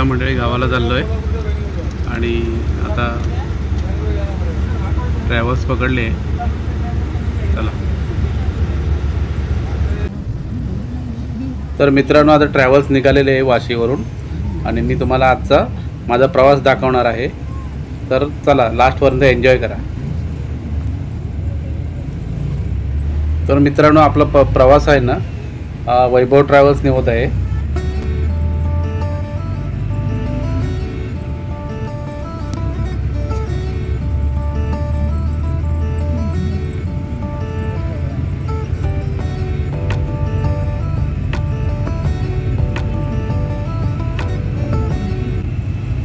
चला मंडळी, गावाला चाललो आहे आणि आता ट्रॅव्हल्स पकडले. चला. तर मित्रांनो, आता ट्रॅव्हल्स निघालेले आहे वाशीवरून आणि मी तुम्हाला आजचा माझा प्रवास दाखवणार आहे. तर चला, लास्टपर्यंत एन्जॉय करा. तर मित्रांनो, आपला प्रवास आहे ना वैभव ट्रॅव्हल्सने होत आहे.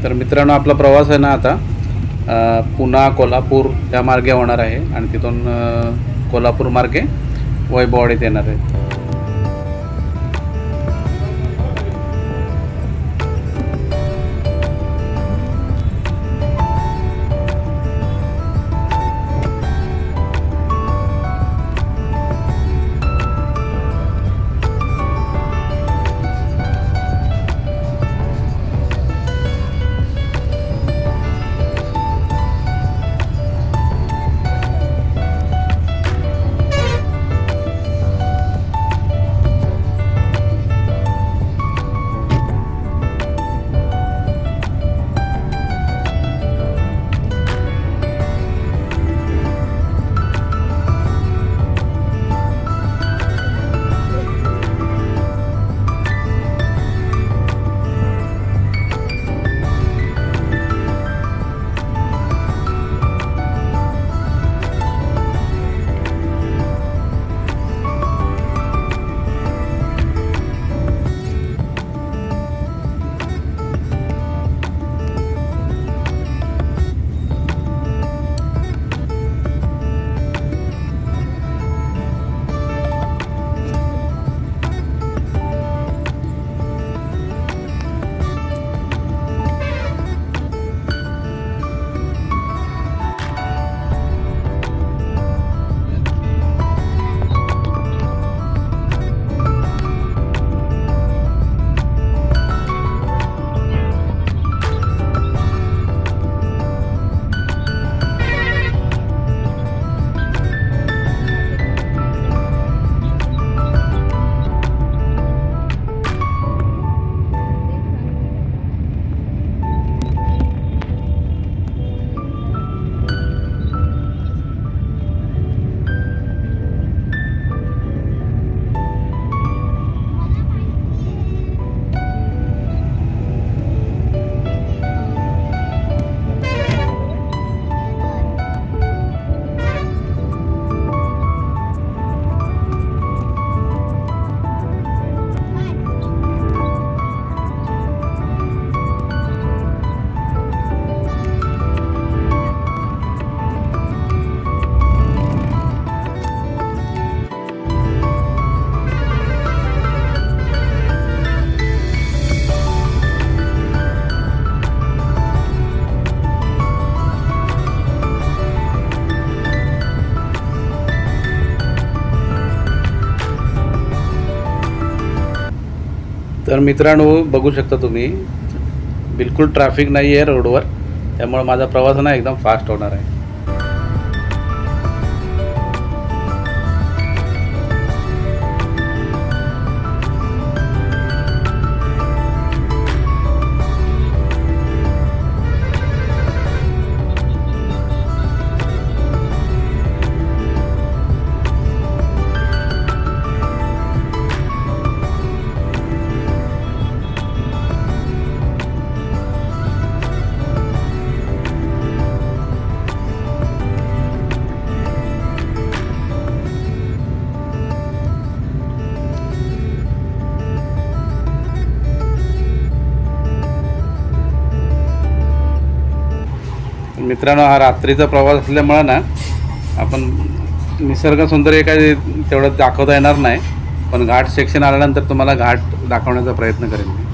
तर मित्रांनो, आपला प्रवास आहे ना आता पुणा कोल्हापूर त्या मार्गे होणार आहे आणि तिथून कोल्हापूर मार्गे वैभववाडीत येणार आहे. तर मित्रांनो, बघू शकता तुम्ही, बिलकुल ट्रॅफिक नाही आहे रोडवर, त्यामुळे माझा प्रवास ना एकदम फास्ट होणार आहे. मित्रांनो, हा रात्रीचा प्रवास असल्यामुळे ना आपण निसर्ग सौंदर्य काय तेवढं दाखवता येणार नाही, पण घाट सेक्शन आल्यानंतर तुम्हाला घाट दाखवण्याचा प्रयत्न करेन मी.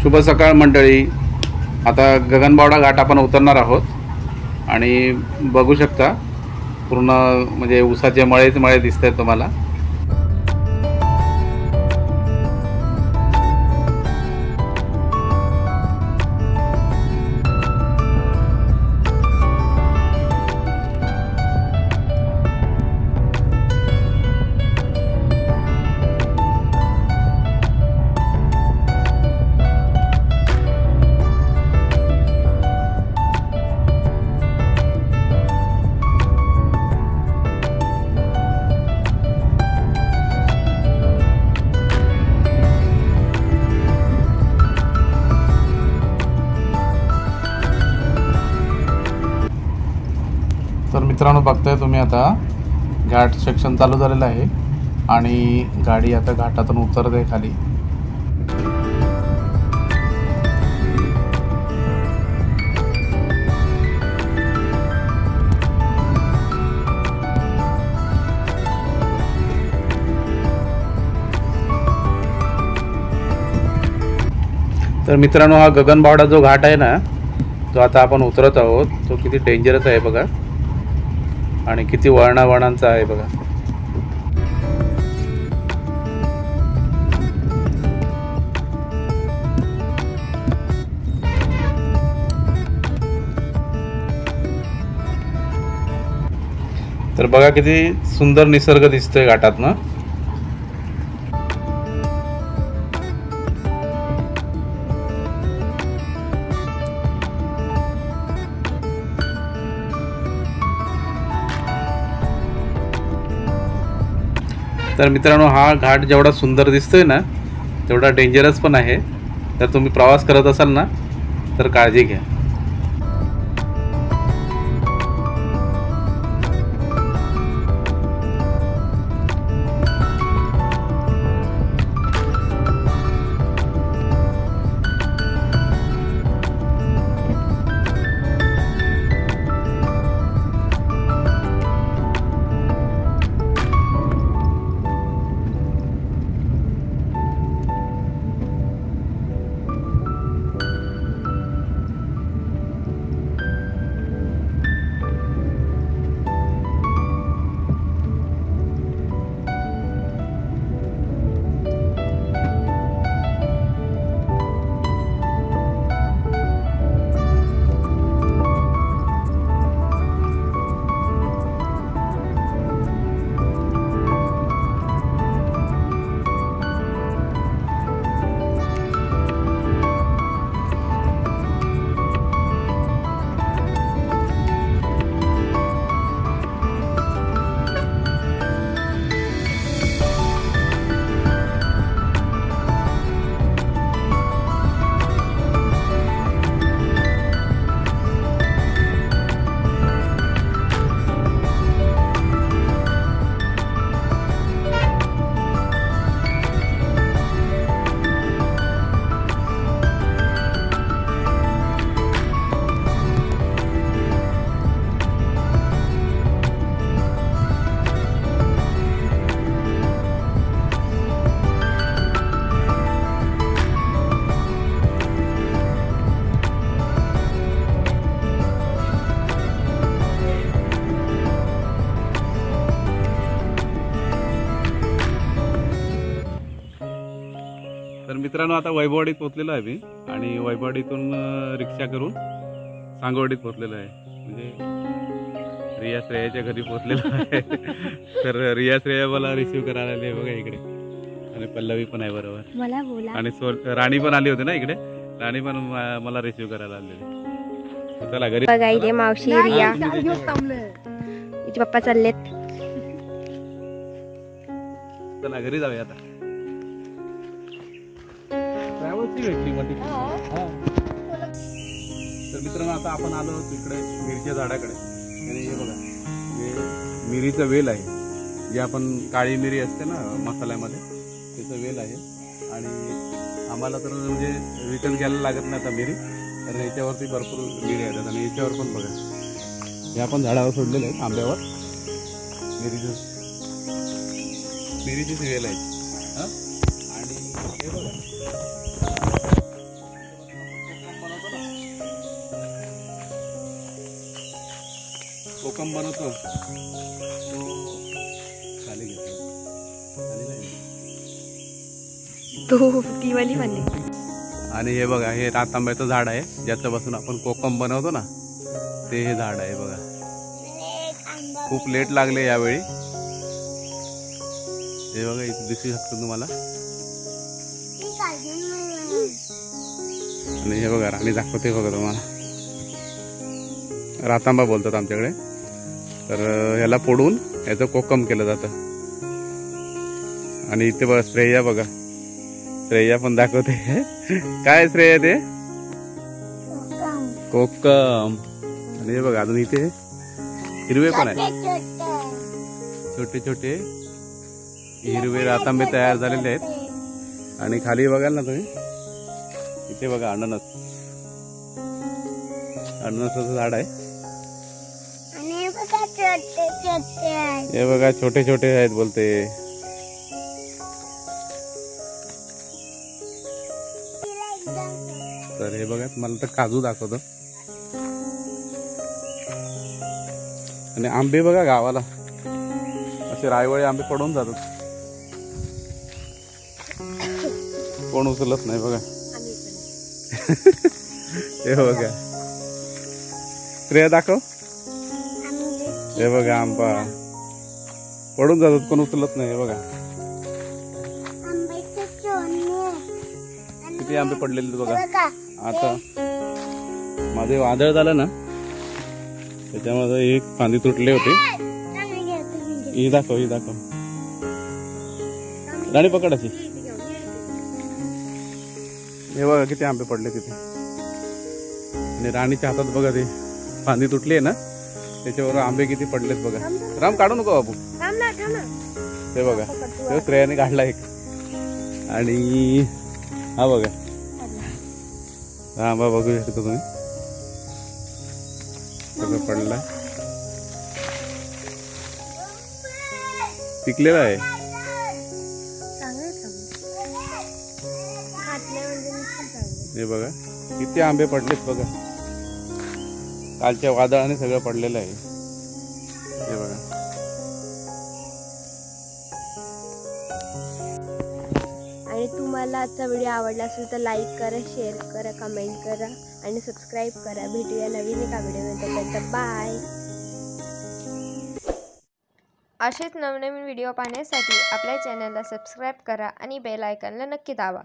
शुभ सकाळ मंडळी. आता गगनबावडा घाट आपण उतरणार आहोत आणि बघू शकता पूर्ण म्हणजे ऊसाचे मळेच मळे दिसत आहेत तुम्हाला. तर मित्रांनो, बघताय तुम्ही आता घाट सेक्शन चालू झालेलं आहे आणि गाडी आता घाटातून उतरत आहे खाली. तर मित्रांनो, हा गगनबावडा जो घाट आहे ना, जो आता आपण उतरत आहोत, तो किती डेंजरस आहे बघा आणि किती वळणावळणांचा आहे बघा. तर बघा किती सुंदर निसर्ग दिसतोय घाटातनं. तर मित्रांनो, हा घाट जेवढा सुंदर दिसतोय ना, तेवढा डेंजरस पण आहे. तर तुम्ही प्रवास करत असाल ना, तर काळजी घ्या. तर मित्रांनो, आता वैभववाडीत पोहोचलेलो आहे मी आणि वैभववाडीतून रिक्षा करून सांगवडीत पोहोचलेलो आहे. म्हणजे रिया श्रेयाच्या घरी पोहोचलेलो आहे. तर रिया श्रेया मला रिसीव करायला आली बघा इकडे आणि पल्लवी पण आहे बरोबर. मला बोला. आणि राणी पण आली होती ना इकडे. राणी पण मला रिसीव करायला आलेली. चला घरी बघा, इथे मावशी रिया, इथे पप्पा चाललेत. चला घरी जाऊया आता. तर मित्रांनो, आता आपण आलो तिकडे मिरच्या झाडाकडे आणि हे बघा, हे मिरीचं वेल आहे. जे आपण काळी मिरी असते ना मसाल्यामध्ये, त्याचं वेल आहे. आणि आम्हाला तर म्हणजे विकत घ्यायला लागत नाही आता मिरी, कारण याच्यावरती भरपूर मिरी येतात. आणि याच्यावर पण बघा, हे आपण झाडावर सोडलेलं आहे आंब्यावर. मिरीचीच वेल आहे. आणि हे बघा, कोकम बनवतो तो खाली घेतो, खाली नाही. तो ती वाली म्हणले. आणि हे बघा, हे रातांब्याचं झाड आहे ज्याच्यापासून आपण कोकम बनवतो ना, ते हे झाड आहे बघा. खूप लेट लागले यावेळी. हे बघा इथे दिसू शकतो तुम्हाला. आणि हे बघा राणी दाखवते बघा तुम्हाला. रातांबा बोलतात आमच्याकडे. तर ह्याला फोडून याचं कोकम केलं जातं. आणि इथे बघा श्रेया बघा, श्रेया पण दाखवते. काय श्रेया ते कोकम. आणि हे बघा अजून इथे हिरवे पण आहे, छोटे छोटे हिरवे रातांबे तयार झालेले आहेत. आणि खाली बघाल ना तुम्ही, इथे बघा अननस, अननसाचं झाड आहे. हे बघा छोटे छोटे आहेत बोलते. तर हे बघा मला तर काजू दाखवतो. आणि आंबे बघा गावाला असे रायवळे आंबे पडून जातात, कोण उचलत नाही बघा. हे बघा श्रेया दाखव. हे बघा आंबा पडून जातात, कोण उचलत नाही. हे बघा किती आंबे पडलेले बघा. आता माझे वादळ झालं ना, त्याच्यामध्ये एक फांदी तुटले होते. ही दाखव, ही दाखव. राणी पकडायची. हे बघा किती आंबे पडले तिथे. आणि राणीच्या हातात बघा ते फांदी तुटली आहे ना, त्याच्यावर आंबे किती पडलेत बघा. राम काढू नको बाबू. हे बघा ते श्रेयाने काढला एक. आणि हा बघा हा आंबा बघू शकता तुम्ही, सगळं पडला, पिकलेला आहे. हे बघा किती आंबे पडलेत बघा. कालच्या वादळाने सगळं पडलेलं आहे. हे बघा. आणि तुम्हाला आजचा व्हिडिओ आवडला असेल तर लाईक करा, शेअर करा, कमेंट करा आणि सबस्क्राईब करा. भेटूया नवीन एका व्हिडिओमध्ये. बाय. असेच नवनवीन व्हिडिओ पाहण्यासाठी आपल्या चॅनलला सबस्क्राईब करा आणि बेल आयकॉनला नक्की दाबा.